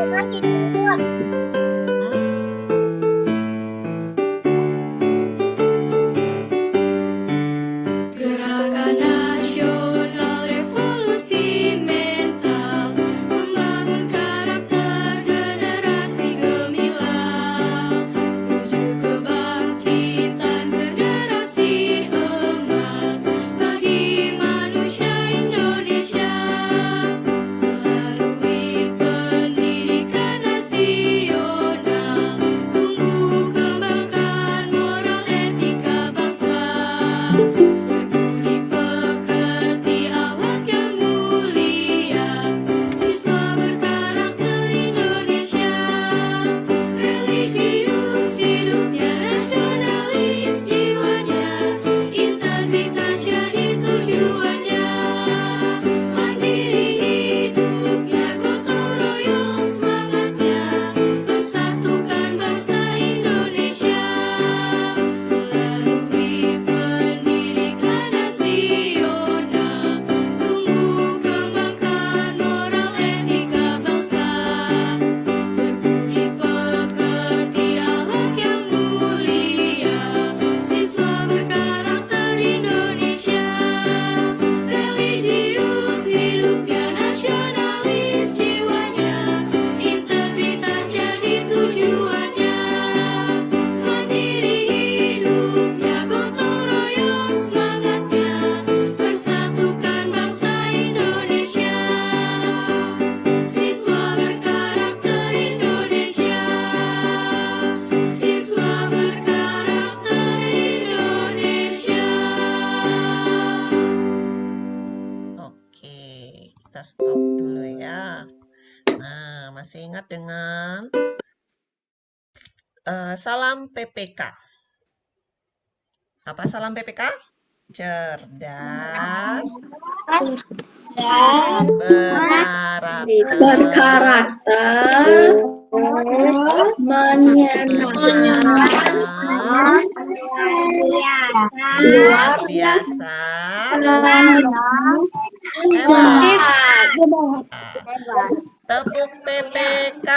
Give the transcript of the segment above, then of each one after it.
Gerakan nasional revolusi mental membangun karakter generasi gemilang menuju kebangkitan generasi emas bagi manusia Indonesia melalui pendidikan nasional tumbuh kembangkan moral etika bangsa. Berbudi pekerti akhlak yang mulia, siswa berkarakter Indonesia. Religius hidupnya, nasionalis jiwanya, integritas jadi tujuannya. Mandiri hidupnya, gotong royong semangatnya, persatukan bangsa Indonesia. Melalui pendidikan nasional, tumbuh kembangkan moral etika bangsa. Berbudi pekerti akhlak yang mulia, siswa berkarakter Indonesia. Religius hidupnya, nasionalis jiwanya, integritas jadi tujuannya. Mandiri hidupnya, gotong royong semangatnya, persatukan bangsa Indonesia. Siswa berkarakter Indonesia, siswa berkarakter Indonesia. Oke, kita stop dulu ya. Nah, masih ingat dengan salam PPK? Apa salam PPK? Cerdas, berkarakter, menyenangkan, luar biasa, hebat. Tepuk PPK.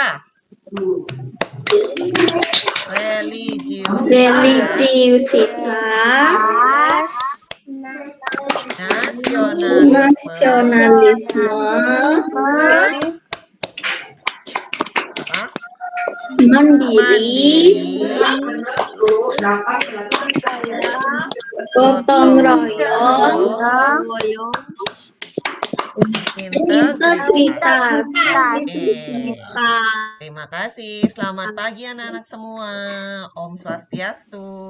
Religiusitas, nasionalisme, mandiri, gotong royong, integritas. Terima kasih. Selamat pagi anak-anak semua. Om Swastiastu.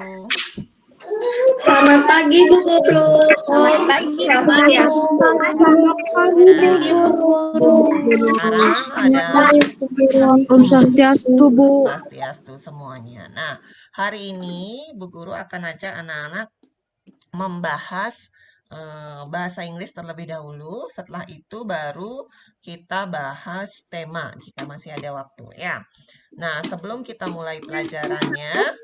Selamat pagi Bu Guru. Sekarang ada Om Swastiastu, Bu. Swastiastu semuanya. Nah, hari ini Bu Guru akan ajak anak-anak membahas bahasa Inggris terlebih dahulu. Setelah itu baru kita bahas tema jika masih ada waktu ya. Nah, sebelum kita mulai pelajarannya,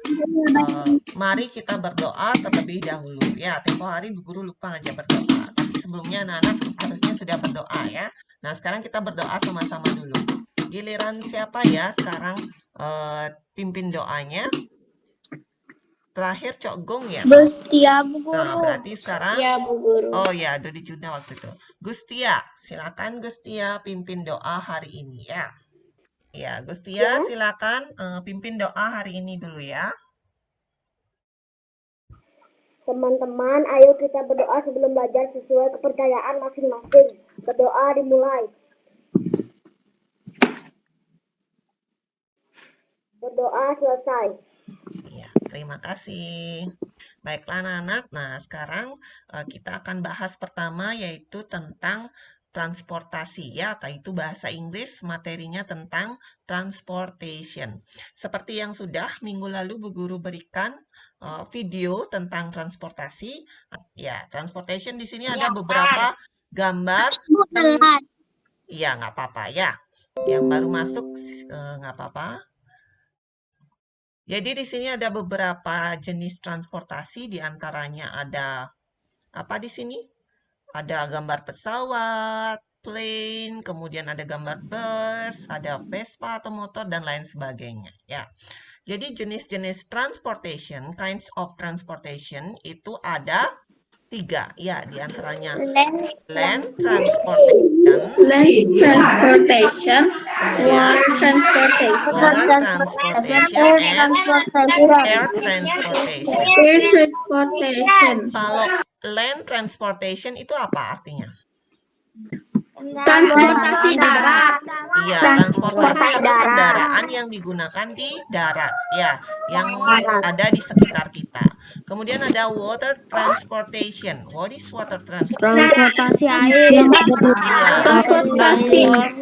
mari kita berdoa terlebih dahulu ya. Tempo hari Bu Guru lupa ngajak berdoa, tapi sebelumnya anak-anak harusnya sudah berdoa ya. Nah, sekarang kita berdoa sama-sama dulu. Giliran siapa ya sekarang pimpin doanya? Terakhir Cok Gong ya? Gustia Bu Guru. Nah, berarti sekarang Bu Guru. oh ya, Dodi Juna waktu itu. Gustia, silakan Gustia pimpin doa hari ini ya. Ya, Gustia silakan pimpin doa hari ini dulu ya. Teman-teman, ayo kita berdoa sebelum belajar sesuai kepercayaan masing-masing. Berdoa dimulai. Berdoa selesai. Ya, terima kasih. Baiklah anak-anak, nah sekarang kita akan bahas pertama yaitu tentang transportasi ya, yaitu bahasa Inggris materinya tentang transportation. Seperti yang sudah minggu lalu Bu Guru berikan video tentang transportasi. Ya, transportation di sini ada beberapa gambar. Iya, nggak apa-apa ya. Yang baru masuk nggak apa-apa. Jadi di sini ada beberapa jenis transportasi, diantaranya ada apa di sini? Ada gambar pesawat, plane, kemudian ada gambar bus, ada Vespa atau motor, dan lain sebagainya. Ya, jadi jenis-jenis transportation, kinds of transportation itu ada 3. Ya, diantaranya land transportation, Land transportation, kemudian water transportation, water transportation, and air transportation. air transportation. Kalau land transportation itu apa artinya? Transportasi darat. Iya, transportasi atau kendaraan yang digunakan di darat, ya, yang ada di sekitar kita. Kemudian ada water transportation. What is water transportation? Transportasi air. Iya, Transportasi air.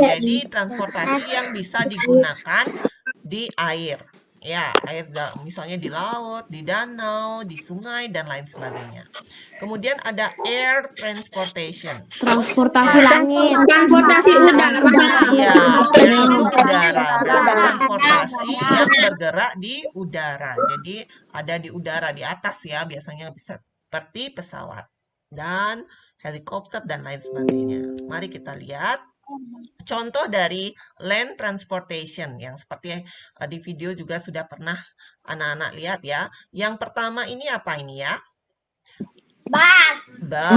Jadi transportasi yang bisa digunakan di air. Ya, misalnya di laut, di danau, di sungai, dan lain sebagainya. Kemudian ada air transportation. Transportasi langit. Transportasi udara. Iya, air itu udara. Berarti transportasi yang bergerak di udara. Jadi ada di udara, di atas ya, biasanya bisa seperti pesawat dan helikopter dan lain sebagainya. Mari kita lihat contoh dari land transportation yang seperti di video juga sudah pernah anak-anak lihat ya. Yang pertama ini apa ini ya? Bus. Ada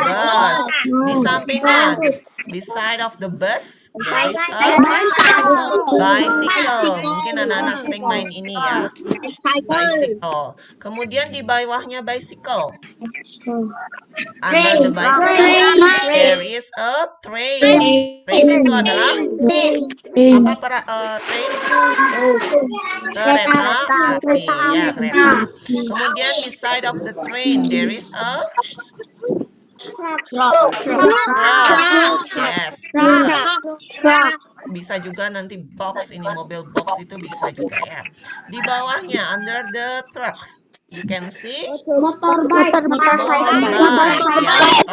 bus. Di sampingnya, di side of the bus, there is a bicycle. Mungkin anak-anak sering main ini ya. Bicycle. Kemudian di bawahnya bicycle. Under the bicycle, there is a train. Train itu adalah apa train? Kereta api, ya kereta. Kemudian di side of the train, there is a truck. Yes, truck. Bisa juga nanti box, ini mobil box itu bisa juga ya. Di bawahnya, under the truck, you can see motorbike ya.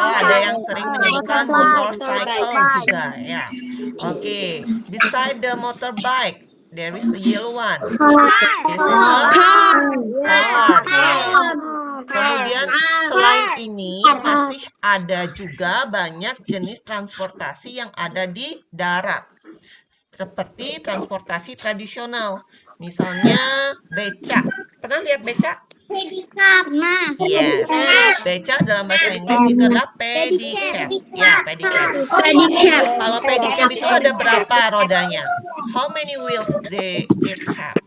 Oh, ada yang sering menyebutkan motorcycle juga ya. Oke, beside the motorbike, there is a yellow one. This is a car. Yes. Kemudian selain ini masih ada juga banyak jenis transportasi yang ada di darat. Seperti transportasi tradisional. Misalnya becak. Pernah lihat becak? Yes. Becak dalam bahasa Inggris itu adalah pedicab. Ya, pedicab. Kalau pedicab itu ada berapa rodanya? How many wheels it have?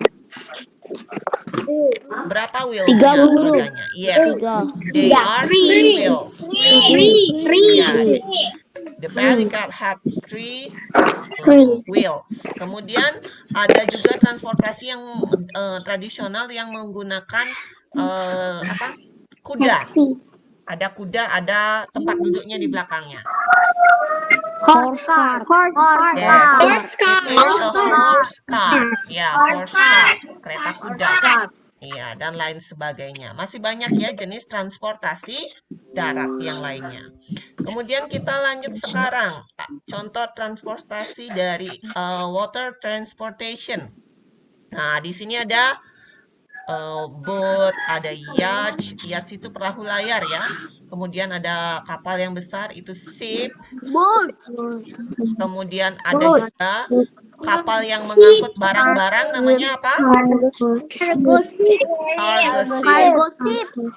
Berapa wheelsnya rodanya? Yes, they are 3 wheels. Yeah. The pedicab have 3 wheels. Kemudian ada juga transportasi yang tradisional yang menggunakan kuda. Ada kuda, ada tempat duduknya di belakangnya. Horse car. Yes, it is a horse car. Ya, horse car, kereta kuda. Iya, dan lain sebagainya. Masih banyak ya jenis transportasi darat yang lainnya. Kemudian kita lanjut sekarang. Contoh transportasi dari water transportation. Nah, di sini ada boat, ada yacht. Yacht itu perahu layar ya. Kemudian ada kapal yang besar, itu ship. Kemudian ada juga kapal yang mengangkut barang-barang, namanya apa? Cargo ship.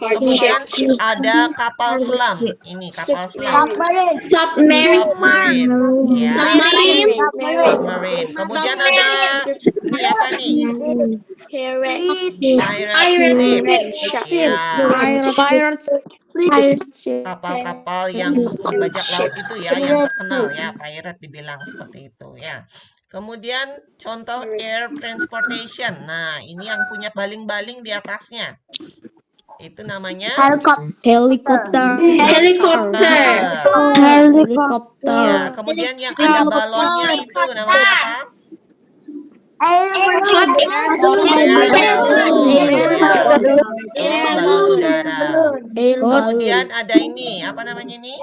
Kemudian ada kapal selam. Ini kapal selam. Submarine. Ya. Submarine. Kemudian ada ini apa nih? Pirate ship. Ya. Kapal-kapal yang bajak laut itu ya, yang terkenal ya, pirate dibilang seperti itu ya. Kemudian contoh air transportation. Nah, ini yang punya baling-baling di atasnya. Itu namanya Helikopter. Ya, kemudian yang ada balonnya itu namanya apa? Balon udara. Kemudian ada ini, apa namanya ini?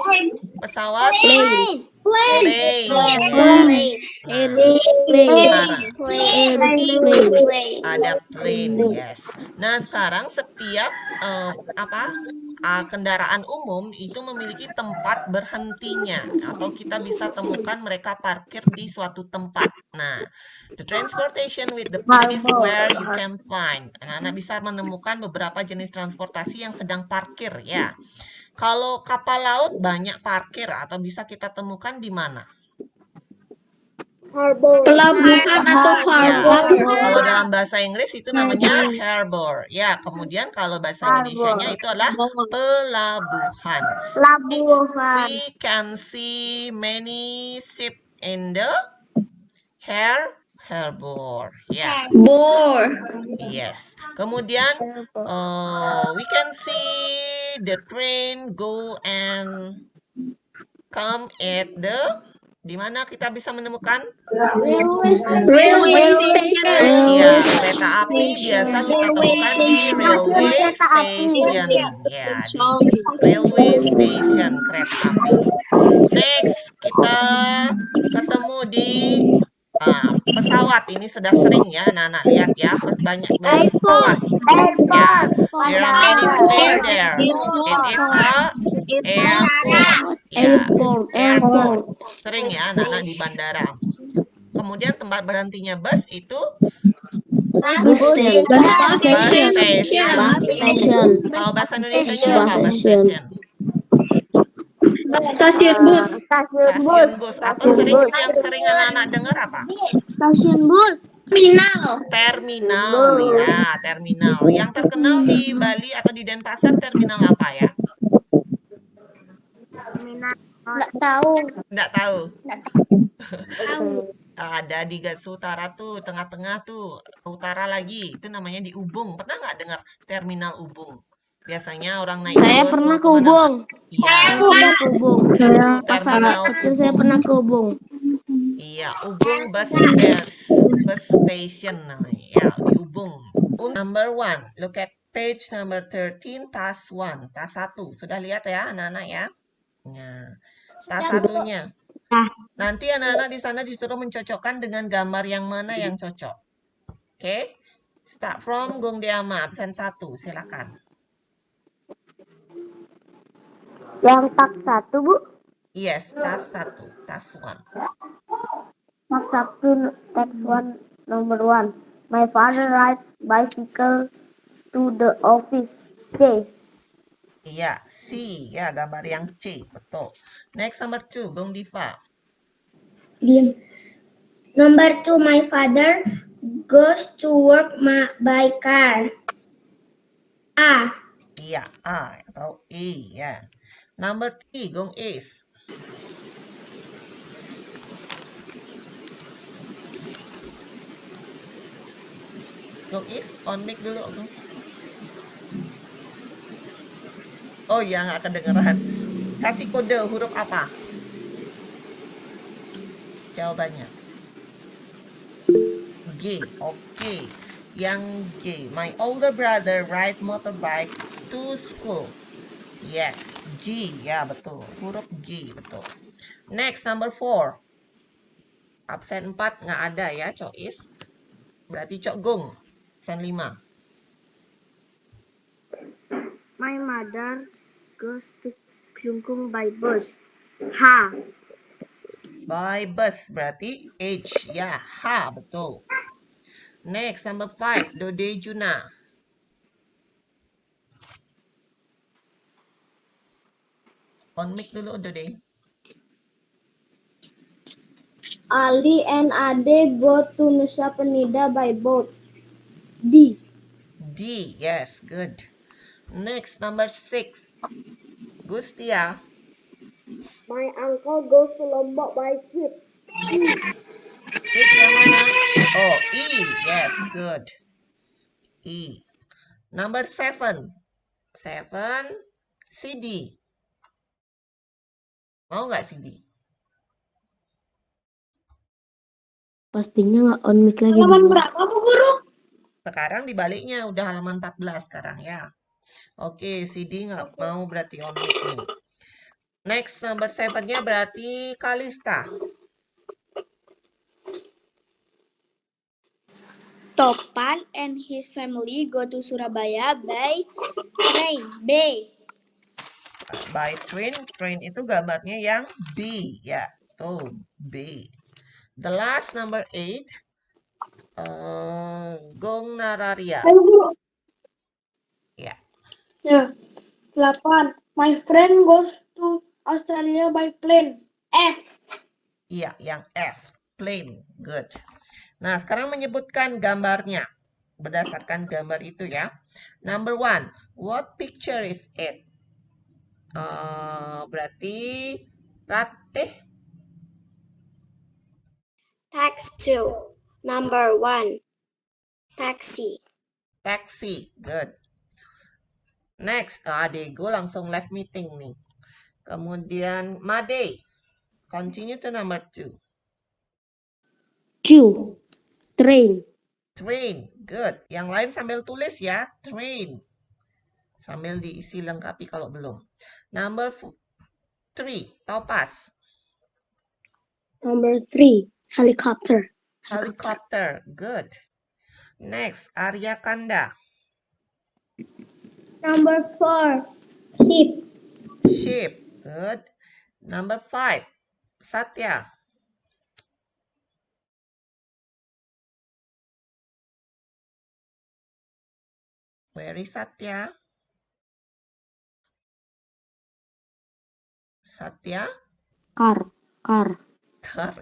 Pesawat? Plane. Ada plane, yes. Nah, sekarang setiap kendaraan umum itu memiliki tempat berhentinya atau kita bisa temukan mereka parkir di suatu tempat. Nah, the transportation with the place where you can find. Anak-anak bisa menemukan beberapa jenis transportasi yang sedang parkir ya. Kalau kapal laut banyak parkir atau bisa kita temukan di mana? Harbor. Pelabuhan atau Ya, harbor. kalau dalam bahasa Inggris itu namanya harbor. Ya, kemudian kalau bahasa Indonesianya itu adalah pelabuhan. We can see many ship in the harbor. Ya, Bor. yes. Kemudian we can see the train go and come at the di mana kita bisa menemukan? Railway station. Ya, kereta api biasa kita temukan di railway station. Ya, di railway station kereta api. Next, kita ketemu di pesawat. Ini sudah sering ya anak-anak lihat ya, banyak pesawat. Ya, there are many planes there. It is a airport. Ya, airport. Sering ya anak-anak di bandara. Kemudian tempat berhentinya bus itu bus station. Kalau bahasa Indonesianya apa bus station? Stasiun bus. Stasiun bus. Atau yang sering anak-anak dengar apa? Stasiun bus. Terminal. Terminal, ya, terminal. Yang terkenal di Bali atau di Denpasar terminal apa ya? Nggak tahu. Nggak tahu. Ada di Gatsu Utara tuh, tengah-tengah tuh, utara lagi. Itu namanya di Ubung. Pernah nggak dengar terminal Ubung? Biasanya orang naik Saya bus pernah mau ke kemana? Ubung. Iya, Pernah ke Ubung. itu Pas terminal anak kecil saya Ubung. pernah ke Ubung. Iya, Ubung bus station namanya. Ya, di Ubung. Number 1, look at page number 13, task 1. Task 1. Sudah lihat ya anak-anak ya? Nah, task 1-nya. Nanti anak-anak di sana disuruh mencocokkan dengan gambar yang mana yang cocok. Oke? Start from Gong Deama, absen 1. Silakan. Yang tak 1, Bu. Yes, task 1. Task 1. Tak 1, text 1, number 1. My father rides bicycle to the office. C. Iya, C. Ya, gambar yang C. Betul. Next, number 2. Gong Diva. Number 2, my father goes to work by car. A. Iya, A atau E. Ya. Number 3. Gong Is. Gong Is, on mic dulu. Oh iya, nggak kedengeran. Kasih kode huruf apa? Jawabannya. G. Oke. Yang G. My older brother ride motorbike to school. Yes. G. Ya, betul. Huruf G. Betul. Next, number 4. Absen 4 nggak ada ya, Cois. Berarti Cok Gong. Absen 5. My mother goes to Klungkung by bus. H. By bus berarti H. Ya, H. Betul. Next, number 5. Dode Juna. On mic dulu, Dode. Ali and Ade go to Nusa Penida by boat. D. D. Yes, good. Next, number 6. Gustia. My uncle goes to Lombok by ship. Ship yang mana? Oh, E. Yes, good. E. Number 7. 7. CD. Mau nggak CD? Pastinya nggak on mic lagi. Berapa, Bu Guru? Sekarang dibaliknya, udah halaman 14 sekarang ya. Oke, CD nggak mau berarti on mic nih. Next, number 7-nya berarti Kalista. Topan and his family go to Surabaya by train. B. By train itu gambarnya yang B ya. Tuh, B. The last number 8. Gong Nararia. Ya. Ya. 8. My friend goes to Australia by plane. F. Iya, yang F. Plane. Good. Nah, sekarang menyebutkan gambarnya. Berdasarkan gambar itu ya. Number 1. What picture is it? Berarti Ratih. Text 2. Number 1. Taxi. Taxi. Good. Next. Adego langsung left meeting nih. Kemudian Made. Continue to number 2. Q. Train. Train. Good. Yang lain sambil tulis ya. Train. Sambil diisi lengkapi kalau belum. Number 3. Topaz. Number 3. Helicopter. Helicopter. Good. Next. Arya Kanda. Number 4. Ship. Ship. Good. Number 5. Satya. Where is Satya? Satya? Car. Car.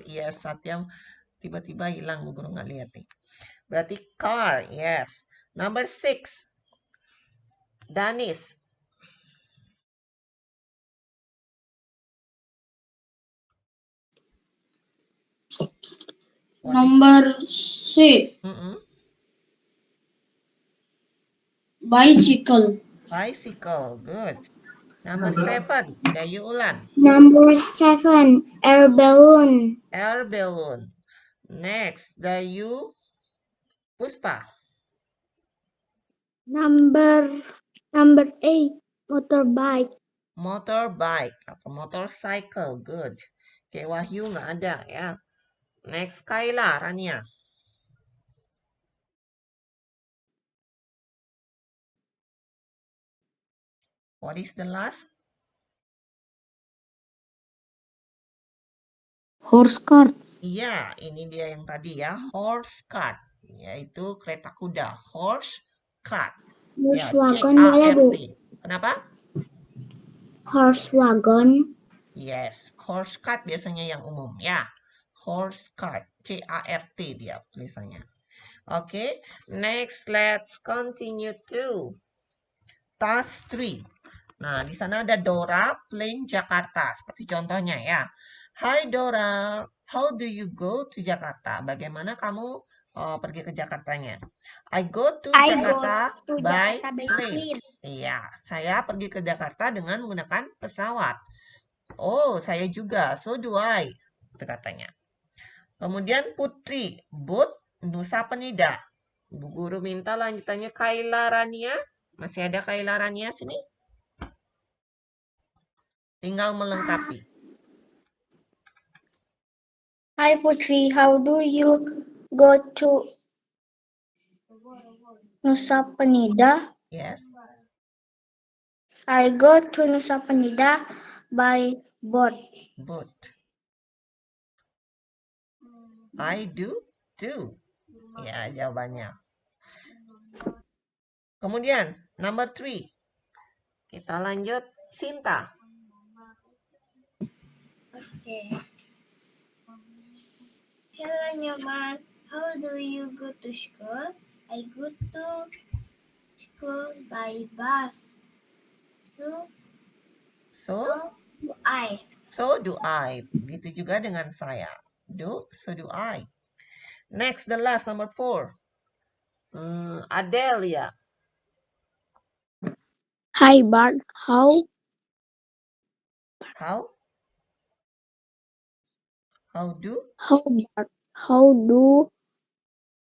Yes, Satya tiba-tiba hilang. Bu Guru nggak lihat nih. Berarti car. Yes. Number 6. Danis. Number 6. Bicycle. Bicycle. Good. Number 7. Dayu Ulan. Number 7. Air balloon. Air balloon. Next. Dayu Puspa. Number 8. Motorbike. Motorbike atau motorcycle. Good. Oke, Wahyu nggak ada ya. Next, Kayla Rania. What is the last? Horse cart. Iya, ini dia yang tadi ya. Horse cart. Yaitu kereta kuda. Horse cart. Ya, Horse wagon boleh, Bu? C-A-R-T. Kenapa? Horse wagon. Yes, horse cart biasanya yang umum ya. Horse cart, C-A-R-T dia tulisannya. Oke, next let's continue to task 3. Nah, di sana ada Dora Plane Jakarta seperti contohnya ya. Hai Dora, how do you go to Jakarta? Bagaimana kamu pergi ke Jakartanya? I go to Jakarta by plane. Iya, saya pergi ke Jakarta dengan menggunakan pesawat. Oh, saya juga. So do I. Itu katanya. Kemudian Putri, boat Nusa Penida. Bu Guru minta lanjutannya Kayla Rania. Masih ada Kayla Rania sini? Tinggal melengkapi. Hi Putri, how do you go to Nusa Penida? Yes. I go to Nusa Penida by boat. Boat. I do too. Ya, jawabannya. Kemudian, number 3. Kita lanjut. Sinta. Okay. Hello Nyoman, how do you go to school? I go to school by bus. So do I. Begitu juga dengan saya. So do I. Next, the last, number 4. Adelia. Hi Bart, how do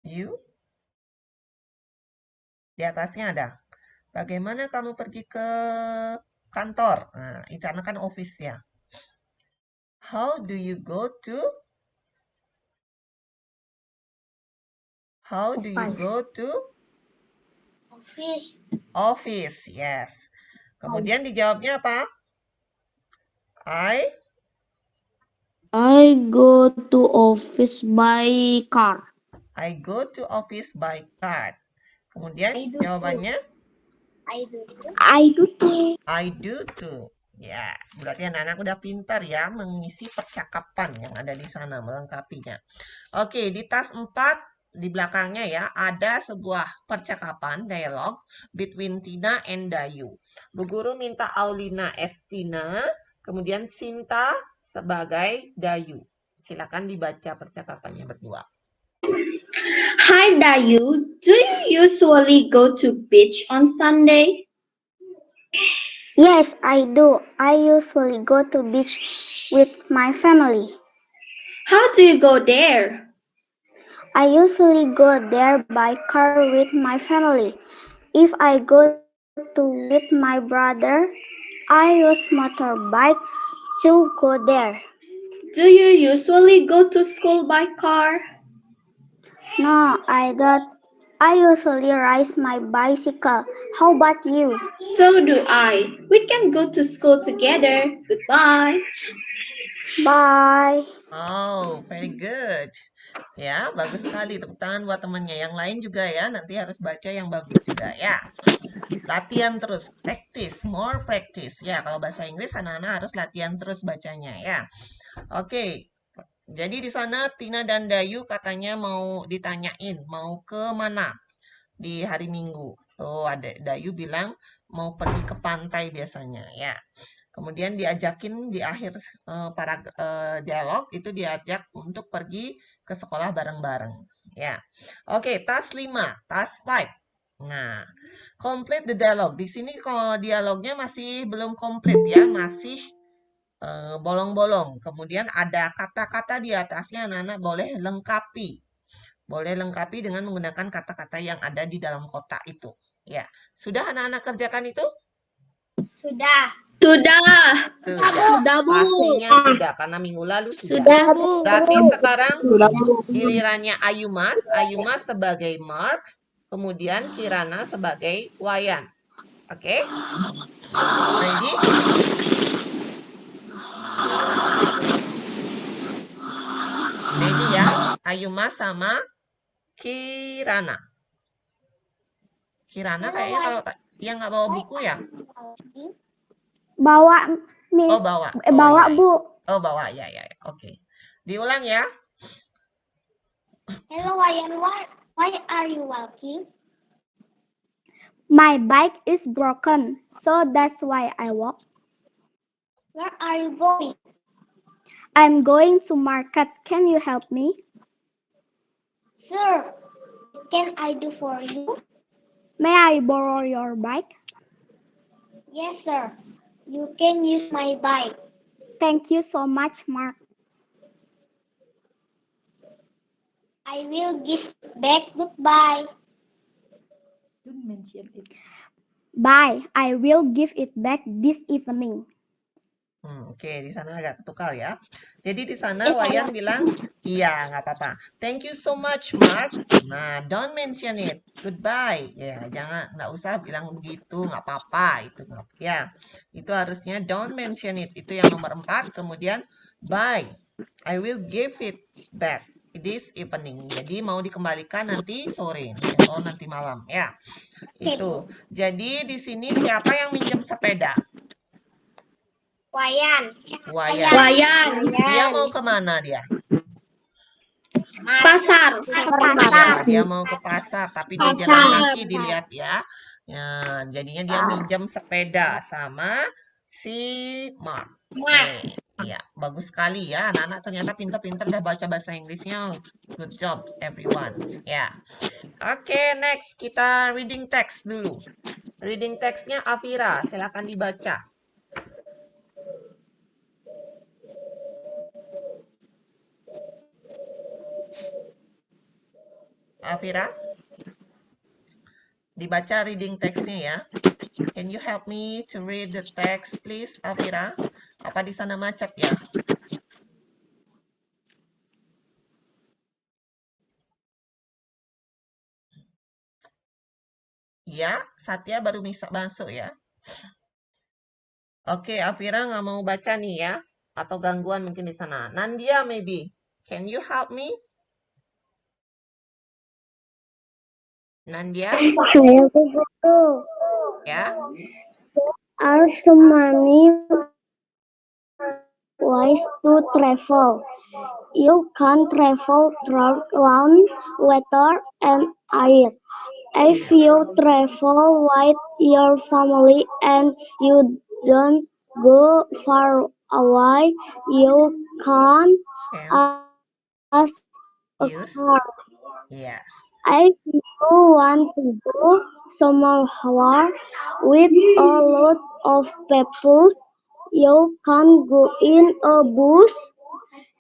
you? Di atasnya ada. Bagaimana kamu pergi ke kantor? Nah, itu kan office ya. How do you go to? How do you go to? Office. Office, yes. Kemudian dijawabnya apa? I go to office by car. I go to office by car. Kemudian I do jawabannya I do too. I do too. I do too. Ya, berarti anak-anak udah pintar ya mengisi percakapan yang ada di sana, melengkapinya. Oke, di tas 4 di belakangnya ya ada sebuah percakapan dialog between Tina and Dayu. Bu Guru minta Aulina as Tina, kemudian Sinta sebagai Dayu. Silakan dibaca percakapannya berdua. Hi Dayu, do you usually go to beach on Sunday? Yes, I do. I usually go to beach with my family. How do you go there? I usually go there by car with my family. If I go to with my brother, I use motorbike to go there. Do you usually go to school by car? No, I don't. I usually ride my bicycle. How about you? So do I. We can go to school together. Goodbye. Bye. Oh, very good. Ya, bagus sekali. Tepuk tangan buat temannya. Yang lain juga ya, nanti harus baca yang bagus juga ya. Latihan terus, practice, more practice. Ya, kalau bahasa Inggris anak-anak harus latihan terus bacanya ya. Oke. Jadi di sana Tina dan Dayu katanya mau ditanyain mau ke mana di hari Minggu. Oh, ada Dayu bilang mau pergi ke pantai biasanya ya. Kemudian diajakin di akhir dialog itu diajak untuk pergi ke sekolah bareng-bareng ya. Oke, task 5, task 5. Nah, complete the dialogue. Di sini kalau dialognya masih belum komplit ya, masih bolong-bolong. Kemudian ada kata-kata di atasnya, anak-anak boleh lengkapi. Boleh lengkapi dengan menggunakan kata-kata yang ada di dalam kotak itu. Ya, sudah anak-anak kerjakan itu? Sudah. Sudah. Sudah, pastinya sudah, karena minggu lalu sudah. Berarti sekarang gilirannya Ayumas. Ayumas sebagai Mark, kemudian Kirana sebagai Wayan. Oke? Ready? Ready ya? Ayumas sama Kirana. Kirana kayaknya kalau dia nggak bawa buku ya? Bawa, Miss. Oh, bawa. Bawa, iya, Bu. Oh, bawa. Ya. Oke. Diulang ya. Hello, Wayan. Why are you walking? My bike is broken, so that's why I walk. Where are you going? I'm going to market. Can you help me? Sir, what can I do for you? May I borrow your bike? Yes, sir. You can use my bike. Thank you so much, Mark. I will give back. Goodbye. Bye. I will give it back this evening. Oke, di sana agak ketukar ya. Jadi di sana Wayan bilang, iya nggak apa-apa. Thank you so much, Mark. Nah, don't mention it. Goodbye. Ya, nggak usah bilang begitu, nggak apa-apa. Itu harusnya don't mention it. Itu yang nomor 4. Kemudian bye. I will give it back this evening. Jadi mau dikembalikan nanti sore atau nanti malam ya. Itu. Jadi di sini siapa yang minjem sepeda? Wayan. Wayan. Dia mau kemana dia? Pasar. Ya, dia mau ke pasar, tapi dia jalan kaki dilihat ya. Ya, jadinya dia minjem sepeda sama si Mark. Oke. Ya, bagus sekali ya. Anak-anak ternyata pintar-pintar udah baca bahasa Inggrisnya. Good job everyone. Ya. Oke, next kita reading text dulu. Reading textnya Afira, silakan dibaca. Afira, dibaca reading textnya ya. Can you help me to read the text, please, Afira? Apa di sana macet ya? Ya, Satya baru bisa masuk ya. Oke, Afira nggak mau baca nih ya. Atau gangguan mungkin di sana. Nandia maybe. Can you help me? Nandia, Saya begitu. ya. Are so many ways to travel. You can travel through land, water, and air. If you travel with your family and you don't go far away, you can Can ask a use. car. Yes. If you want to go somewhere with a lot of people, you can go in a bus.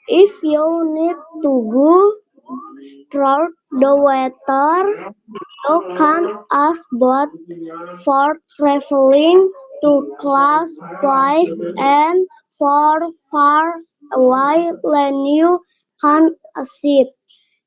If you need to go through the water, you can ask boat for traveling to close place and for far away when you can a ship.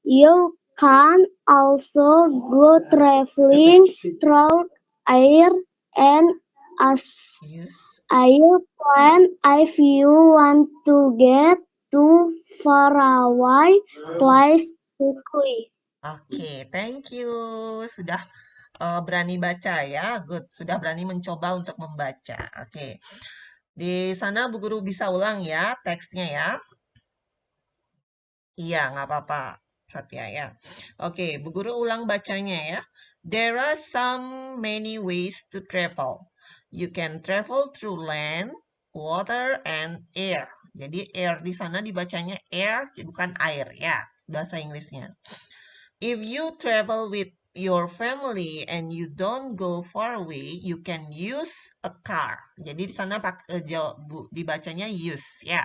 You can also go traveling through air and as Use. airplane if you want to get to far away place quickly. Oke, thank you. Sudah berani baca ya. Good. Sudah berani mencoba untuk membaca. Oke. Di sana Bu Guru bisa ulang ya teksnya ya. Iya, nggak apa-apa, Satya ya. Oke, Bu Guru ulang bacanya ya. There are some many ways to travel. You can travel through land, water, and air. Jadi air di sana dibacanya air, bukan air ya, bahasa Inggrisnya. If you travel with your family and you don't go far away, you can use a car. Jadi di sana dibacanya use ya.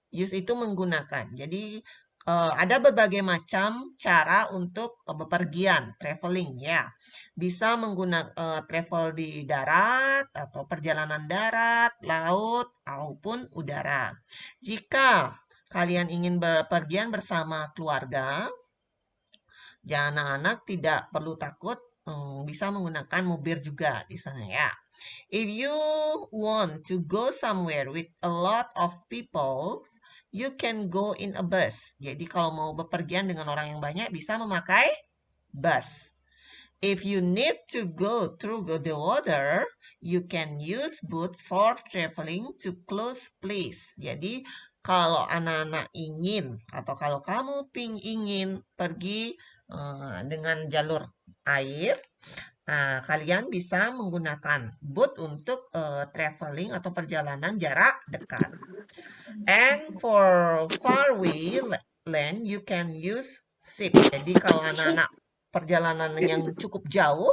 Use itu menggunakan. Jadi ada berbagai macam cara untuk bepergian, traveling ya. Bisa menggunakan travel di darat atau perjalanan darat, laut, maupun udara. Jika kalian ingin berpergian bersama keluarga, anak-anak tidak perlu takut, bisa menggunakan mobil juga di sana ya. If you want to go somewhere with a lot of people, you can go in a bus. Jadi kalau mau bepergian dengan orang yang banyak bisa memakai bus. If you need to go through the water, you can use boat for traveling to close place. Jadi kalau anak-anak ingin atau kalau kamu ingin pergi dengan jalur air, nah, kalian bisa menggunakan boat untuk traveling atau perjalanan jarak dekat. And for far away land, you can use ship. Jadi kalau anak-anak perjalanan yang cukup jauh,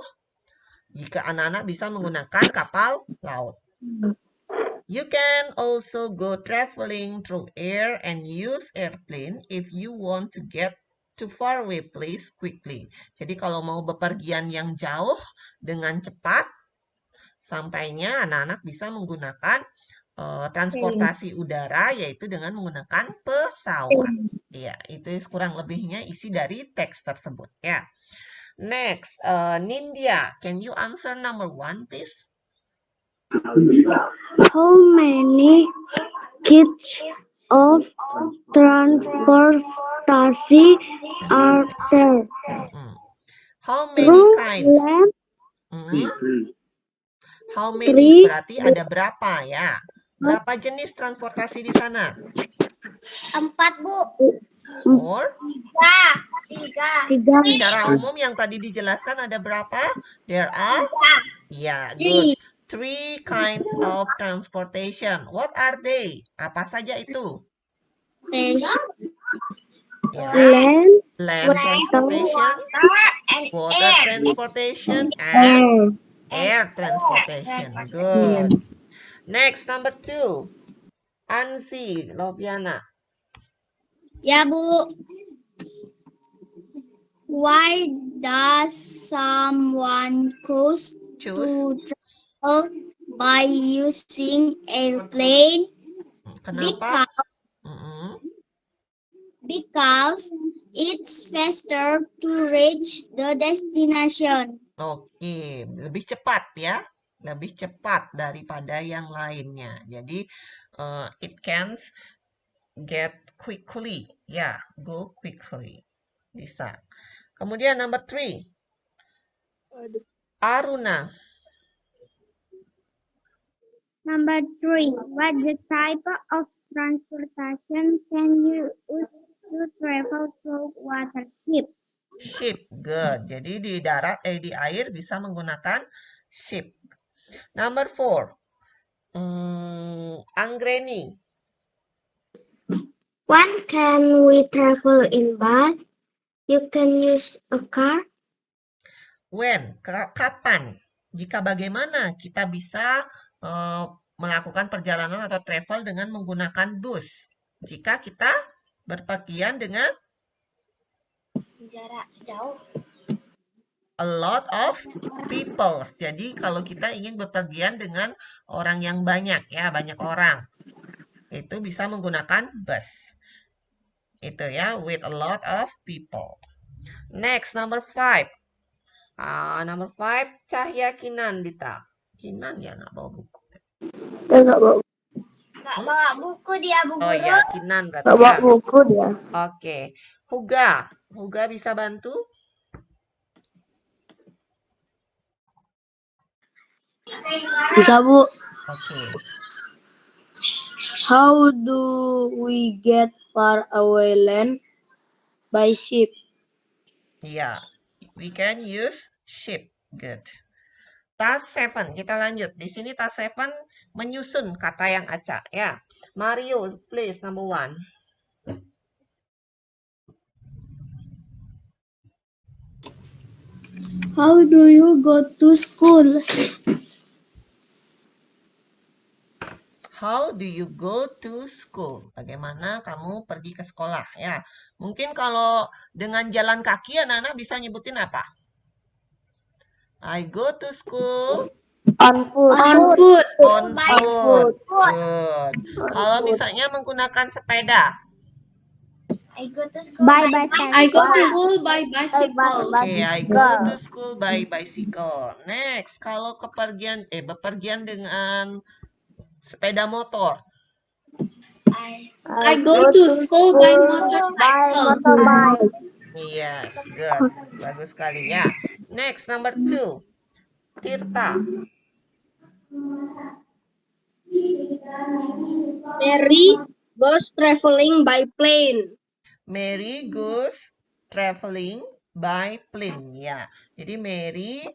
jika anak-anak bisa menggunakan kapal laut. You can also go traveling through air and use airplane if you want to get to far away place quickly. Jadi kalau mau bepergian yang jauh dengan cepat, sampainya anak-anak bisa menggunakan transportasi udara, yaitu dengan menggunakan pesawat. Ya, itu kurang lebihnya isi dari teks tersebut ya. Next, Nindya, can you answer number 1, please? How many kinds of transportation are there? How many Through kinds? land, How many three, berarti ada berapa ya? Berapa jenis transportasi di sana? 4, Bu. Or? 3. Secara umum yang tadi dijelaskan ada berapa? There are? Ya, good. 3 kinds of transportation. What are they? Apa saja itu? Ya. Land transportation, water transportation, and air transportation. Good. Next, number 2. Ansi, Loviana. Ya, Bu. Why does someone choose to travel by using airplane? Kenapa? Because it's faster to reach the destination. Oke, lebih cepat ya. lebih cepat daripada yang lainnya. Jadi it can get quickly, ya, go quickly, bisa. Kemudian number 3, Aruna. Number 3, what the type of transportation can you use to travel through water ship? Ship, good. Jadi di darat, di air bisa menggunakan ship. Number 4, Anggreni. When can we travel in bus? You can use a car. When, kapan? Jika bagaimana kita bisa melakukan perjalanan atau travel dengan menggunakan bus? Jika kita berpergian dengan Jarak jauh. a lot of people. Jadi kalau kita ingin berpergian dengan orang yang banyak, ya, banyak orang, itu bisa menggunakan bus. Itu ya, with a lot of people. Next, number 5. Number 5, Cahya Kinandita. Kinan ya, nggak bawa buku. Nggak bawa, Nggak bawa buku dia, Bu Oh Guru. ya, Kinan berarti nggak bawa ya. buku dia. Oke. Huga bisa bantu? Bisa, Bu. Oke. How do we get far away land? By ship. Ya, we can use ship. Good. Task 7, kita lanjut. Di sini task 7 menyusun kata yang acak, ya. Mario, please, number 1. How do you go to school? How do you go to school? Bagaimana kamu pergi ke sekolah, ya. Mungkin kalau dengan jalan kaki, anak-anak bisa nyebutin apa? I go to school On foot. On foot. on foot. Good. Kalau misalnya menggunakan sepeda. I go to school By by bicycle. I go to school by bicycle. Oke, I go to school by bicycle. Next, kalau bepergian dengan sepeda motor. I go to school by motorcycle. Motorbike. Yes, good. Bagus sekali ya. Next, number 2. Tirta. Mary goes traveling by plane. Mary goes traveling by plane. Ya, jadi Mary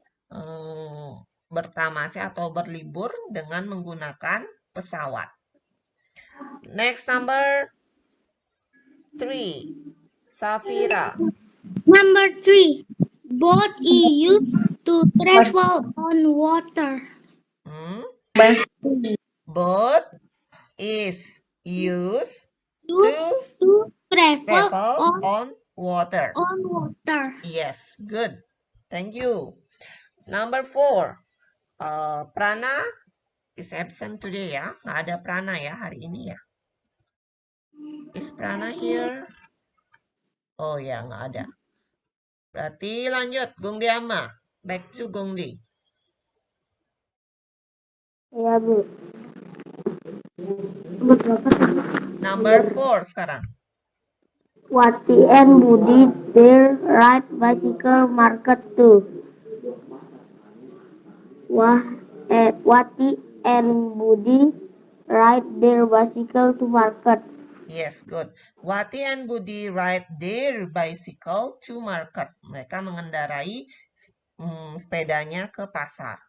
bertamasi atau berlibur dengan menggunakan pesawat. Next, number 3. Safira. Number 3, boat is used to travel on water. Boat is used Used to to travel travel on water. on water. Yes, good. Thank you. Number 4. Prana is absent today ya. Nggak ada Prana ya hari ini ya. Is Prana here? Oh ya, nggak ada. Berarti lanjut, Gongdi Ama. Back to Gongdi. Ya, Bu. Number 4 sekarang. Wati and Budi their ride bicycle market too. Wati and Budi ride their bicycle to market. Yes, good. Wati and Budi ride their bicycle to market. Mereka mengendarai sepedanya ke pasar.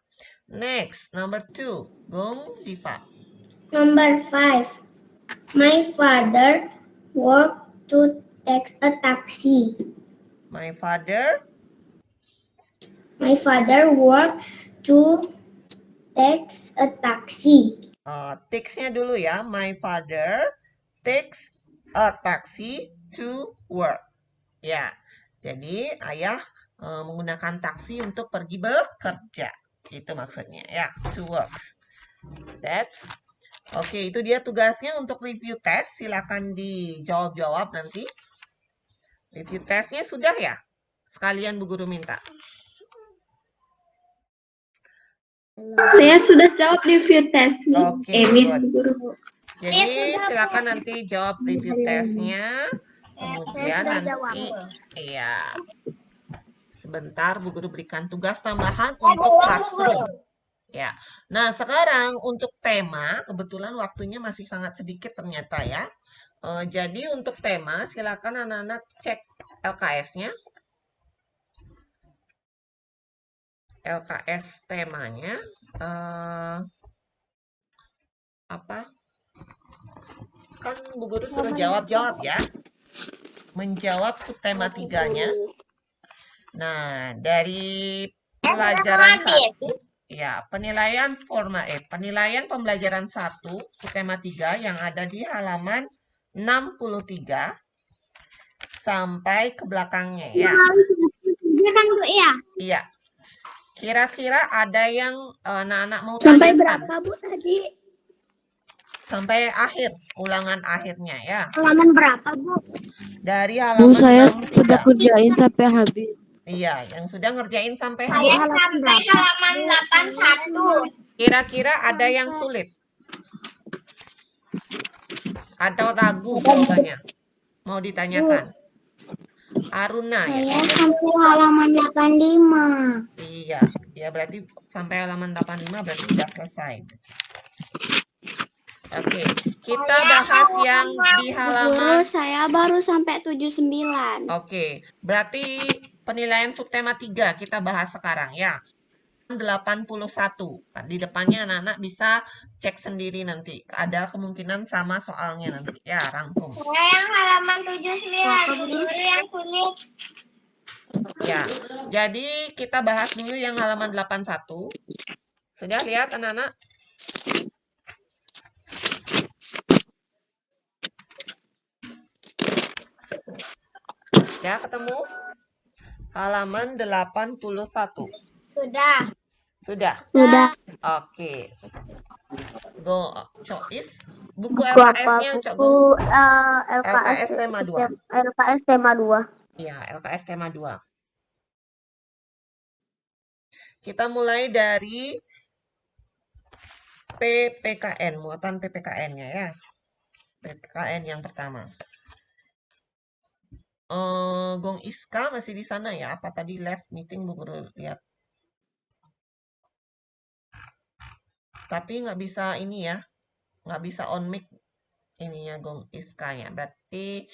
Next, number 2. Gong Diva. Number 5, my father walked to take a taxi. My father walked to take a taxi. takes-nya dulu ya. My father takes a taxi to work. Ya, jadi ayah menggunakan taksi untuk pergi bekerja. Itu maksudnya ya, to work. Oke, itu dia tugasnya untuk review test. Silakan dijawab-jawab nanti. Review testnya sudah ya? Sekalian Bu Guru minta. Saya sudah jawab review test, Miss. Oke, Miss good. Guru. Jadi silakan nanti jawab review tesnya. Kemudian sudah nanti, jawab. iya, sebentar Bu Guru berikan tugas tambahan untuk classroom. Ya. Nah, sekarang untuk tema, kebetulan waktunya masih sangat sedikit ternyata ya. Jadi untuk tema, silakan anak-anak cek LKS-nya. LKS temanya apa? Kan Bu Guru suruh jawab-jawab ya. Menjawab subtema 3-nya. Nah, dari pelajaran 1, ya, penilaian pembelajaran 1, subtema 3 yang ada di halaman 63 sampai ke belakangnya ya. Iya. Kira-kira ada yang anak-anak mau Sampai tanyakan? berapa, Bu, tadi? Sampai akhir, ulangan akhirnya ya. Halaman berapa, Bu? Dari Bu, halaman saya sudah 63. kerjain sampai habis. Iya, yang sudah ngerjain sampai Saya habis. sampai halaman 81. Kira-kira ada yang sulit? Atau ragu jawabannya? Mau ditanyakan? Aruna ya? Sampai halaman 85. Iya, ya berarti sampai halaman 85 berarti udah selesai. Oke, kita bahas yang di halaman. Saya baru sampai 79. Oke, berarti penilaian subtema 3 kita bahas sekarang ya. 81. Di depannya anak-anak bisa cek sendiri nanti. Ada kemungkinan sama soalnya nanti. Ya, rangkum. Saya yang halaman 79, guru yang sulit. Ya, jadi kita bahas dulu yang halaman 81. Sudah lihat anak-anak? Ya, ketemu? Halaman 81. Sudah. Sudah? Sudah. Oke. Go choice. Buku LKS-nya, Cok Gung. LKS tema 2. LKS tema 2. Iya, LKS tema 2. Kita mulai dari PPKN, muatan PPKN-nya ya. PPKN yang pertama. Gong Iska masih di sana ya? Apa tadi left meeting Bu Guru lihat? Tapi nggak bisa ini ya, nggak bisa on mic ininya Gong Iska-nya. Berarti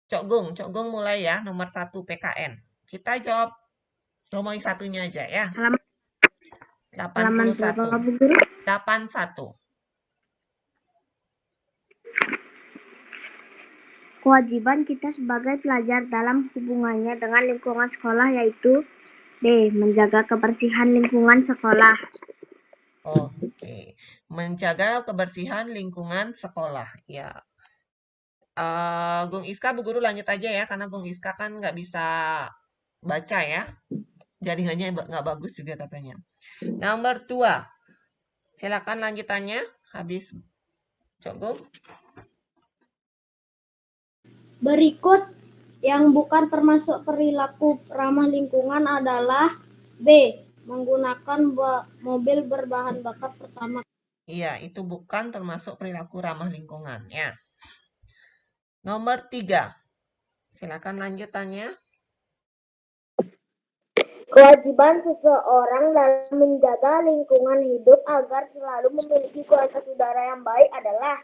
Cok Gong mulai ya, nomor 1 PKN. Kita jawab nomor satunya aja ya. 81. 81. Kewajiban kita sebagai pelajar dalam hubungannya dengan lingkungan sekolah yaitu D. Menjaga kebersihan lingkungan sekolah. Oke, menjaga kebersihan lingkungan sekolah ya. Gung Iska, Bu Guru lanjut aja ya, karena Gung Iska kan nggak bisa baca ya, jaringannya nggak bagus juga katanya. Nomor 2, silakan lanjutannya, habis Cok Gung. Berikut yang bukan termasuk perilaku ramah lingkungan adalah B. Menggunakan mobil berbahan bakar pertama. Iya, itu bukan termasuk perilaku ramah lingkungan ya. Nomor 3, silakan lanjutannya. Kewajiban seseorang dalam menjaga lingkungan hidup agar selalu memiliki kualitas udara yang baik adalah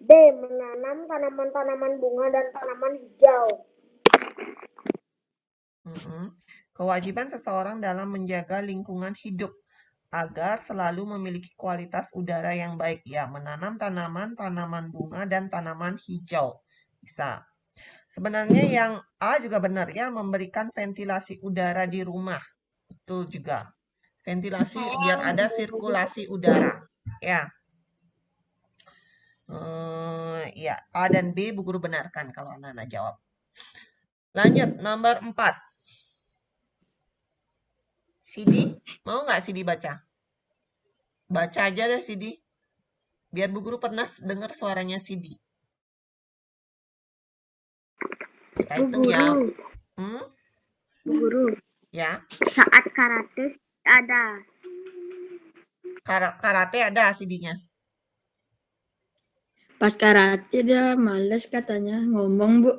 D. Menanam tanaman-tanaman bunga dan tanaman hijau. Kewajiban seseorang dalam menjaga lingkungan hidup agar selalu memiliki kualitas udara yang baik ya, menanam tanaman bunga dan tanaman hijau. Bisa. Sebenarnya yang A juga benar ya, memberikan ventilasi udara di rumah. Betul juga. Ventilasi biar ada sirkulasi udara. Ya. Ya, A dan B Bu Guru benarkan kalau anak-anak jawab. Lanjut, nomor 4. Sidi, mau nggak Sidi baca? Baca aja deh Sidi. Biar Bu Guru pernah dengar suaranya Sidi. Kita hitung ya. Bu Guru, Ya. saat karate ada Karate ada CD-nya. Pas karate dia males katanya ngomong, Bu.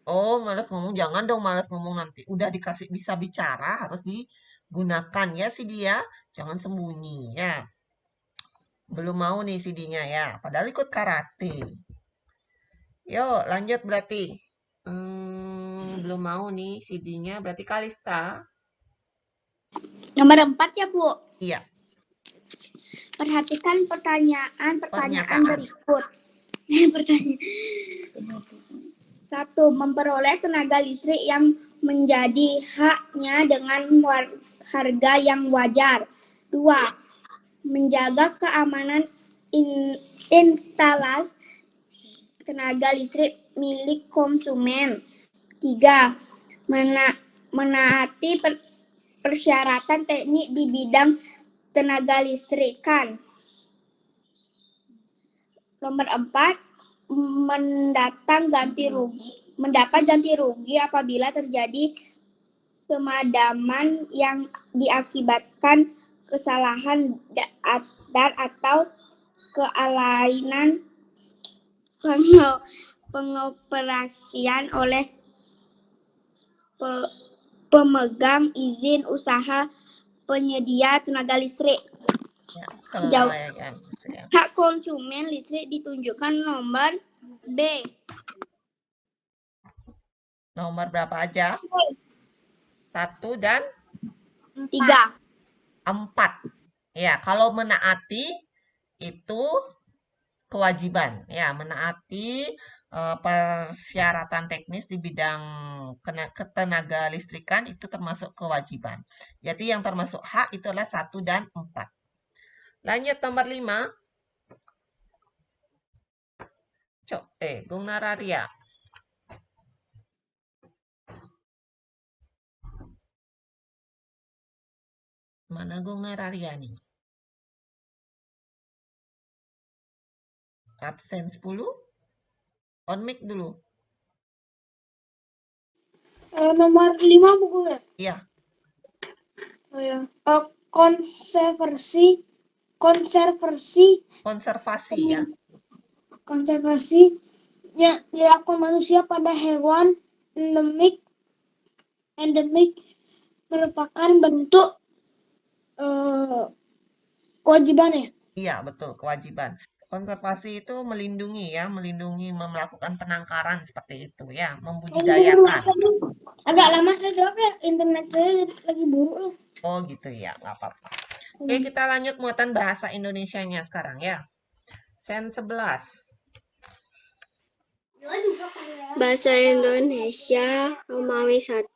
Oh, malas ngomong. Jangan dong malas ngomong nanti. Udah dikasih bisa bicara, harus digunakan ya CD ya. Jangan sembunyi ya. Belum mau nih CD-nya ya. Padahal ikut karate. Yuk, lanjut berarti. Belum mau nih CD-nya. Berarti Kalista. Nomor 4 ya, Bu. Iya, Perhatikan pertanyaan pernyataan. berikut. Pertanyaan. 1. Memperoleh tenaga listrik yang menjadi haknya dengan harga yang wajar. 2. Menjaga keamanan instalasi tenaga listrik milik konsumen. 3. Menaati persyaratan teknik di bidang tenaga listrikan. Nomor 4. Mendapat ganti rugi apabila terjadi pemadaman yang diakibatkan kesalahan dan atau kelalaian pengoperasian oleh pemegang izin usaha penyedia tenaga listrik. Ya, kelalaian. Ya. Hak konsumen listrik ditunjukkan nomor B. Nomor berapa aja? 1 dan 3. 4. Ya, kalau menaati itu kewajiban. Ya, menaati persyaratan teknis di bidang ketenaga listrikan itu termasuk kewajiban. Jadi yang termasuk hak itu adalah 1 dan 4. Lanjut nomor 5. Gung Nararia. Mana Gung Nararia nih? Absen 10. On mic dulu. Nomor 5 bukunya. Iya. Oh ya. Konservasi ya. Konservasinya dilakukan manusia pada hewan endemik merupakan bentuk kewajiban ya. Iya, betul, kewajiban. Konservasi itu melindungi ya, melakukan penangkaran seperti itu ya, membudidayakan. Agak lama saya jawab ya, internet saya lagi buruk loh. Oh gitu ya, nggak apa-apa. Oke, kita lanjut muatan bahasa Indonesianya sekarang ya. Sen 11. Bahasa Indonesia Romawi 1.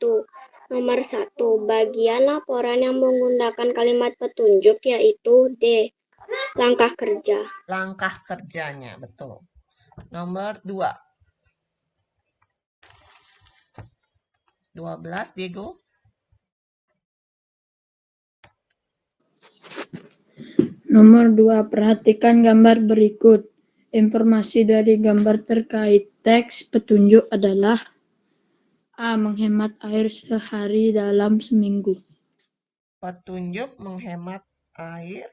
Nomor 1. Bagian laporan yang menggunakan kalimat petunjuk yaitu D. Langkah kerja. Langkah kerjanya, betul. Nomor 2. 12, Diego. Nomor 2. Perhatikan gambar berikut. Informasi dari gambar terkait teks petunjuk adalah A. Menghemat air sehari dalam seminggu. Petunjuk menghemat air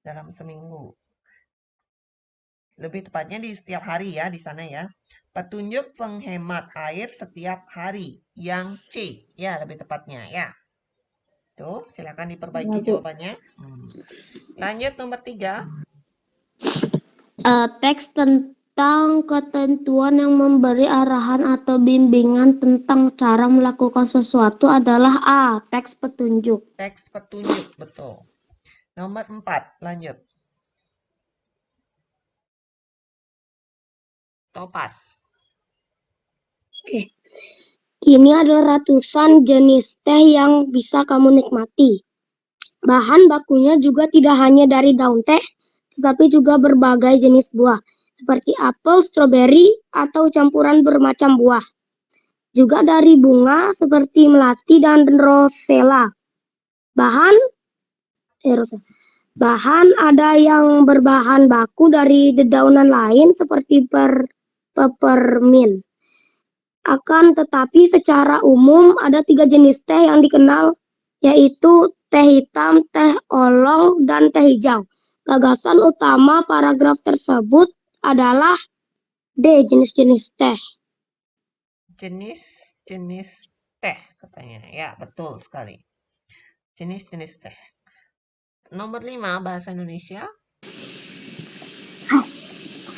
dalam seminggu. Lebih tepatnya di setiap hari ya, di sana ya. Petunjuk penghemat air setiap hari. Yang C, ya lebih tepatnya ya. Tuh, silakan diperbaiki jawabannya. Lanjut nomor 3. Teks tentang ketentuan yang memberi arahan atau bimbingan tentang cara melakukan sesuatu adalah A. Teks petunjuk. Teks petunjuk, betul. Nomor 4, lanjut. Topas. Oke. Kini adalah ratusan jenis teh yang bisa kamu nikmati. Bahan bakunya juga tidak hanya dari daun teh, tetapi juga berbagai jenis buah, seperti apel, stroberi, atau campuran bermacam buah. Juga dari bunga seperti melati dan rosella. Bahan ada yang berbahan baku dari dedaunan lain seperti peppermint. Akan tetapi secara umum ada 3 jenis teh yang dikenal, yaitu teh hitam, teh oolong, dan teh hijau. Gagasan utama paragraf tersebut adalah D. Jenis-jenis teh. Jenis-jenis teh katanya. Ya, betul sekali. Jenis-jenis teh. Nomor 5, bahasa Indonesia.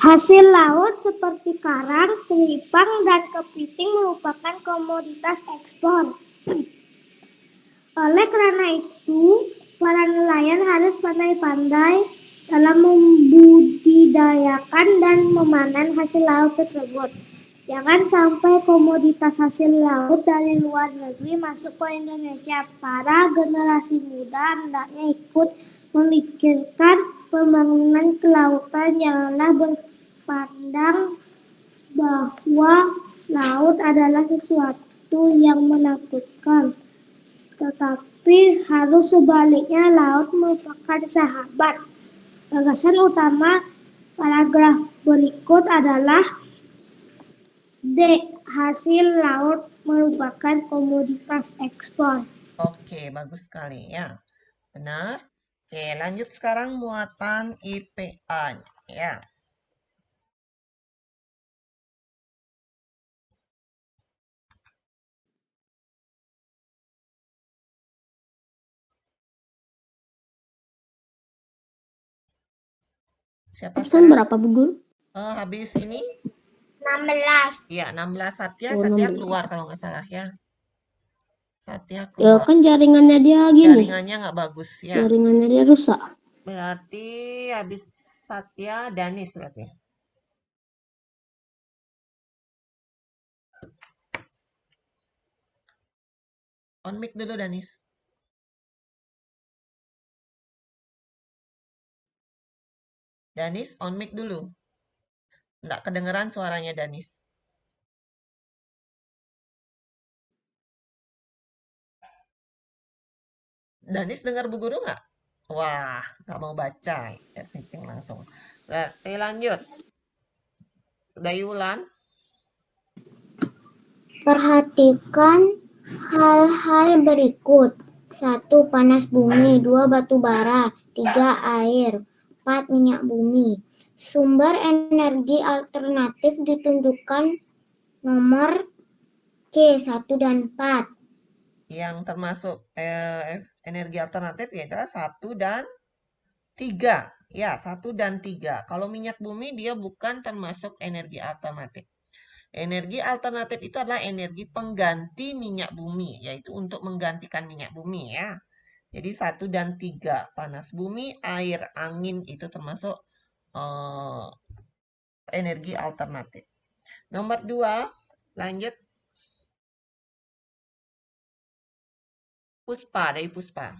Hasil laut seperti karang, teripang, dan kepiting merupakan komoditas ekspor. Oleh karena itu, para nelayan harus pandai-pandai dalam membudidayakan dan memanen hasil laut tersebut. Jangan sampai komoditas hasil laut dari luar negeri masuk ke Indonesia. Para generasi muda hendaknya ikut memikirkan pembangunan kelautan. Janganlah berpandang bahwa laut adalah sesuatu yang menakutkan, tetapi harus sebaliknya, laut merupakan sahabat. Gagasan utama paragraf berikut adalah D. Hasil laut merupakan komoditas ekspor. Oke, bagus sekali ya. Benar. Oke, lanjut sekarang muatan IPA ya. Siapa Absen sekarang? berapa, Bu Guru? Habis ini? 16. Iya, 16 Satya. Oh, Satya 16. keluar kalau nggak salah ya. Satya Ya keluar. kan jaringannya dia gini. Jaringannya nggak bagus ya. Jaringannya dia rusak. Berarti habis Satya, Danis berarti. On mic dulu Danis. Danis, on mic dulu. Nggak kedengeran suaranya Danis. Danis dengar Bu Guru nggak? Wah, nggak mau baca. Meeting langsung. Berarti lanjut. Dayulan. Perhatikan hal-hal berikut. 1. Panas bumi. 2. Batu bara. 3. Air. 4. Minyak bumi. Sumber energi alternatif ditunjukkan nomor C 1 dan 4. Yang termasuk energi alternatif ya adalah 1 dan 3. Ya, 1 dan 3. Kalau minyak bumi dia bukan termasuk energi alternatif. Energi alternatif itu adalah energi pengganti minyak bumi, yaitu untuk menggantikan minyak bumi ya. Jadi 1 dan 3, panas bumi, air, angin itu termasuk energi alternatif. Nomor 2, lanjut. Puspa, dari Puspa.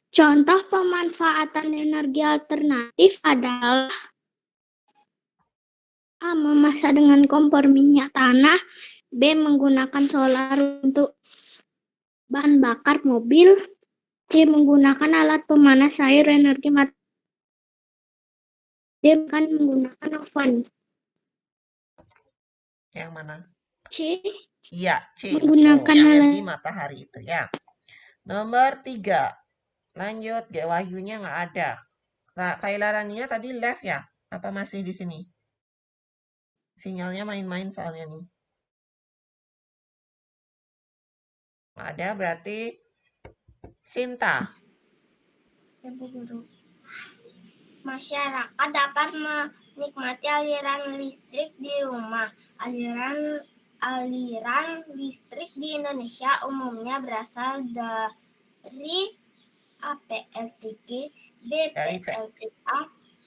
Contoh pemanfaatan energi alternatif adalah A. Memasak dengan kompor minyak tanah. B. Menggunakan solar untuk bahan bakar mobil. C. Menggunakan alat pemanas air energi matahari. D. Menggunakan oven. Yang mana? C. Iya, C. Menggunakan Energi matahari itu ya. Nomor 3. Lanjut, Dek Wahyunya nggak ada. Nah, Kailaraninya tadi left ya? Apa masih di sini? Sinyalnya main-main soalnya nih. Nggak ada, berarti Sinta. Ibu Guru. Masyarakat dapat menikmati aliran listrik di rumah. Aliran listrik di Indonesia umumnya berasal dari APLTG, BPLTA,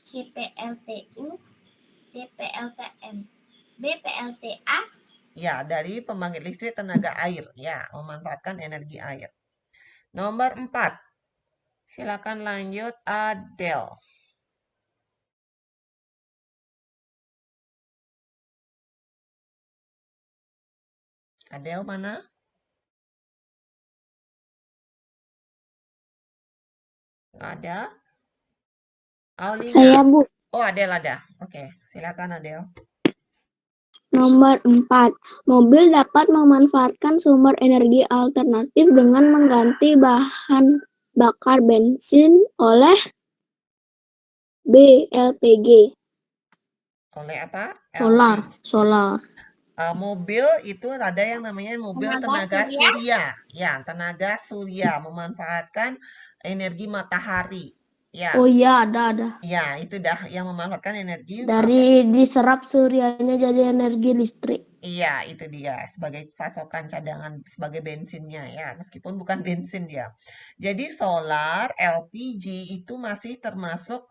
CPLTU, DPLTN, BPLTA. Ya, dari pembangkit listrik tenaga air. Ya, memanfaatkan energi air. Nomor 4. Silakan lanjut, Adele. Adele mana? Nggak ada. Aulina. Saya, Bu. Oh, Adele ada. Oke, silakan Adele. Nomor 4. Mobil dapat memanfaatkan sumber energi alternatif dengan mengganti bahan bakar bensin oleh B. LPG. Oleh apa? Solar. LPG. Solar. Mobil itu ada yang namanya mobil tenaga surya. Ya, tenaga surya memanfaatkan energi matahari. Ya, Oh iya, ada. ya itu dah yang memanfaatkan energi Dari diserap suryanya jadi energi listrik. Iya, itu dia sebagai pasokan cadangan sebagai bensinnya ya, meskipun bukan bensin dia. Jadi solar, LPG itu masih termasuk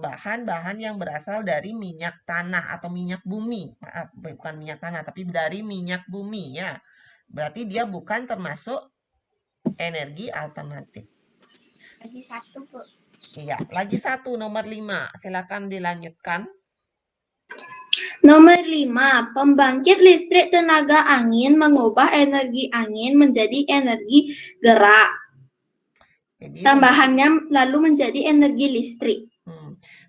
bahan-bahan yang berasal dari minyak tanah atau minyak bumi. Maaf, bukan minyak tanah, tapi dari minyak bumi ya. Berarti dia bukan termasuk energi alternatif. Lagi satu, Bu. Iya, lagi satu nomor 5. Silakan dilanjutkan. Nomor 5, pembangkit listrik tenaga angin mengubah energi angin menjadi energi gerak. Jadi Tambahannya lalu menjadi energi listrik.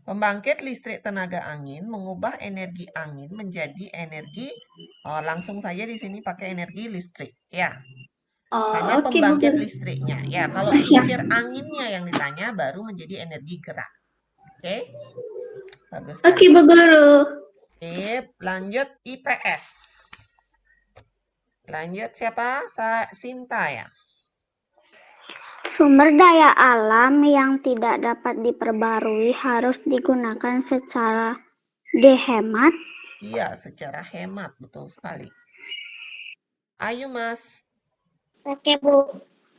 Pembangkit listrik tenaga angin mengubah energi angin menjadi energi, langsung saja di sini pakai energi listrik, ya. Karena Oke, Bu pembangkit Guru. listriknya, ya. Kalau Siap. kincir anginnya yang ditanya baru menjadi energi gerak. Oke, bagus sekali. Oke, Bu Guru. Sip, lanjut IPS. Lanjut siapa? Sinta ya. Sumber daya alam yang tidak dapat diperbarui harus digunakan secara dihemat. Iya, secara hemat, betul sekali. Ayo, Mas. Oke, Bu.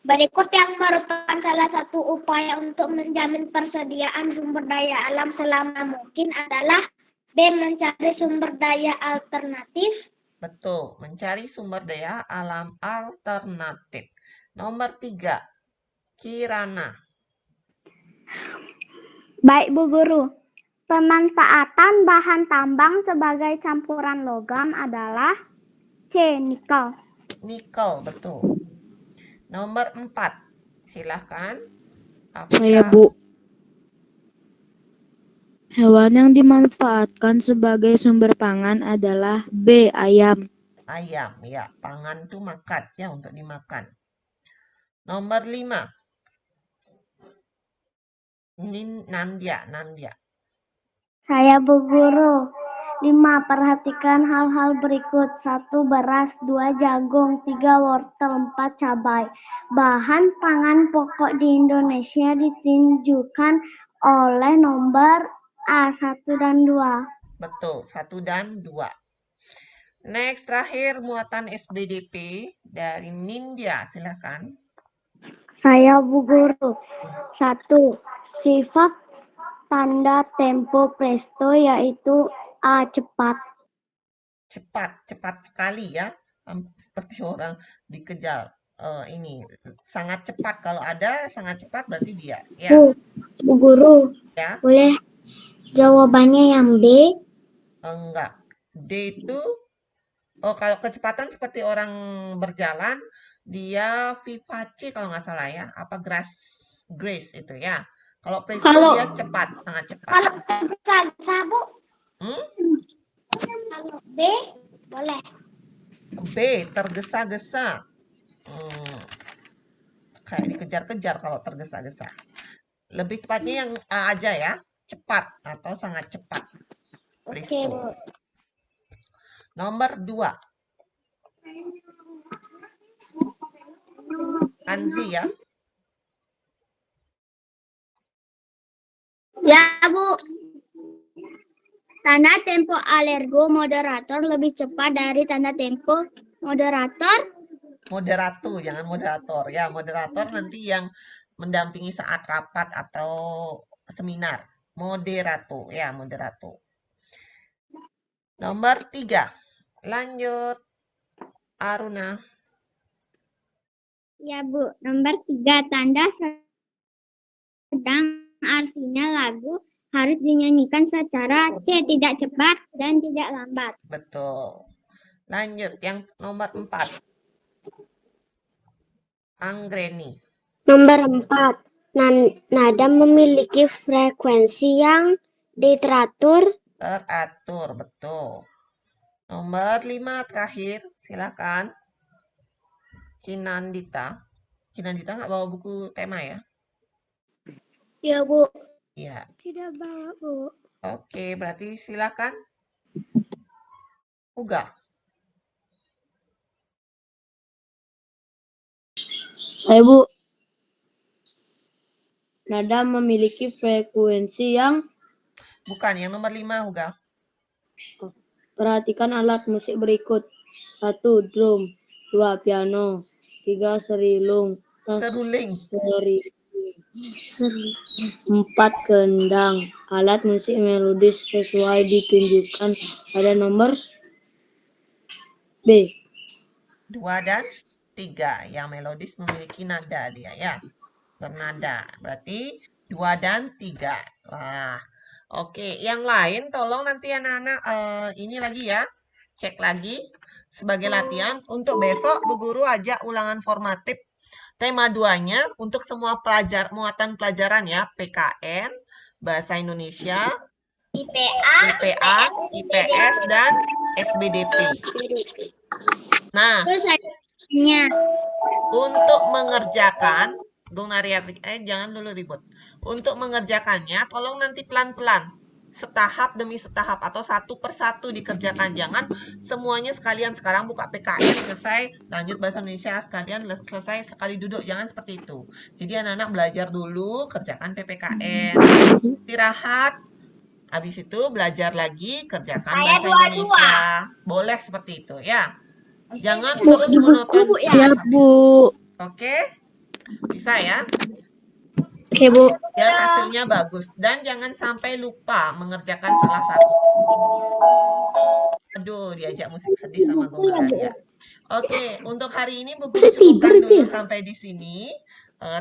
Berikut yang merupakan salah satu upaya untuk menjamin persediaan sumber daya alam selama mungkin adalah B. Mencari sumber daya alternatif. Betul, mencari sumber daya alam alternatif. Nomor 3, Kirana. Baik, Bu Guru. Pemanfaatan bahan tambang sebagai campuran logam adalah C. Nikel. Nikel, betul. Nomor 4, silahkan. Saya, Bu. Hewan yang dimanfaatkan sebagai sumber pangan adalah B. Ayam. Ayam, ya. Pangan itu makan, ya, untuk dimakan. Nomor 5, Nandya. Saya, Bu Guru. 5. Perhatikan hal-hal berikut. 1. Beras. 2. Jagung. 3. Wortel. 4. Cabai. Bahan pangan pokok di Indonesia ditunjukkan oleh nomor A, 1 dan 2. Betul, 1 dan 2. Next, terakhir muatan SBDP dari Nindya, silahkan. Saya, Bu Guru. 1. Sifat tanda tempo presto yaitu A. Cepat. Cepat sekali ya. Seperti orang dikejar. Ini sangat cepat. Kalau ada sangat cepat berarti dia. Ya. Bu Guru, Ya. boleh jawabannya yang B? Enggak. D itu kalau kecepatan seperti orang berjalan, dia vivace kalau nggak salah ya. Apa grace itu ya. Kalau presto dia cepat, sangat cepat. Kalau tergesa-gesa, Bu? Kalau B, boleh. B, tergesa-gesa. Kayak dikejar-kejar kalau tergesa-gesa. Lebih tepatnya yang A aja ya. Cepat atau sangat cepat. Presto. Oke, Bu. Nomor 2. Anzi ya. Ya, Bu. Tanda tempo alergo moderator lebih cepat dari tanda tempo moderator. Moderator, jangan moderator. Ya, moderator nanti yang mendampingi saat rapat atau seminar. Moderator, ya, moderator. Nomor 3. Lanjut. Aruna. Ya, Bu. Nomor 3, tanda sedang artinya lagu harus dinyanyikan secara C, tidak cepat dan tidak lambat. Betul. Lanjut, yang nomor 4. Anggreni. Nomor 4. Nada memiliki frekuensi yang teratur. Teratur, betul. Nomor 5 terakhir, silakan. Kinandita. Kinandita nggak bawa buku tema ya? Ya, Bu. Iya. Tidak bawa, Bu. Oke, berarti silakan. Uga. Saya, Bu. Nada memiliki frekuensi yang Bukan, yang nomor 5, Uga. perhatikan alat musik berikut. 1. Drum. 2. Piano. 3. Seruling. Seruling. 4. Kendang. Alat musik melodis sesuai ditunjukkan pada nomor B. 2 dan 3. Yang melodis memiliki nada dia ya. Bernada. Berarti 2 dan 3. Wah. Oke, yang lain tolong nanti anak-anak ini lagi ya. Cek lagi sebagai latihan. Untuk besok Bu Guru ajak ulangan formatif. Tema 2-nya untuk semua muatan pelajaran ya. PKN, Bahasa Indonesia, IPA, IPS, dan SBDP. Nah, untuk mengerjakan, Bung Naryati, jangan dulu ribut. Untuk mengerjakannya, tolong nanti pelan-pelan. Setahap demi setahap atau satu persatu dikerjakan. Jangan semuanya sekalian. Sekarang buka PKN selesai, lanjut bahasa Indonesia sekalian selesai sekali duduk. Jangan seperti itu. Jadi anak-anak belajar dulu, kerjakan PPKN. Istirahat, habis itu belajar lagi, kerjakan bahasa Indonesia. Boleh seperti itu ya. Jangan terus monoton. Siap, Bu. Oke? Bisa ya? Oke, Bu. Biar hasilnya bagus. Dan jangan sampai lupa mengerjakan salah satu. Aduh, diajak musik sedih sama Guru Arya. Oke, untuk hari ini Bu Guru cukupkan dulu sampai di sini.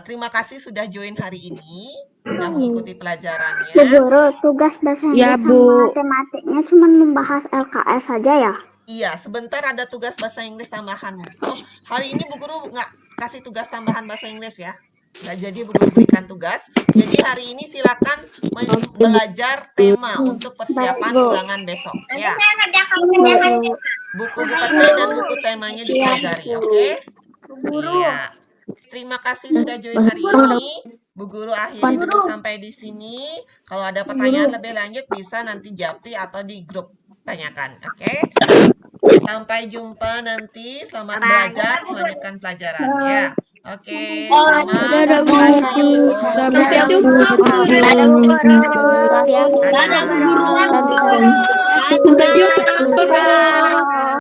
Terima kasih sudah join hari ini. Sudah mengikuti pelajarannya. Bu Guru, tugas bahasa Inggris Ya, sama Bu. matematiknya cuma membahas LKS saja ya? Iya, sebentar ada tugas bahasa Inggris tambahan. Oh, hari ini Bu Guru nggak kasih tugas tambahan bahasa Inggris ya. Nggak jadi Bu Guru berikan tugas. Jadi hari ini silakan belajar tema untuk persiapan ulangan besok. Ya. Buku peta dan buku temanya dipelajari, oke? Iya. Terima kasih sudah join hari ini. Bu Guru akhiri dulu sampai di sini. Kalau ada pertanyaan lebih lanjut bisa nanti japri atau di grup tanyakan, oke? Sampai jumpa nanti. Selamat belajar, melanjutkan pelajaran ya. Oke, selamat pagi. Sampai jumpa, Bu. Dadah. Sampai jumpa, Bu.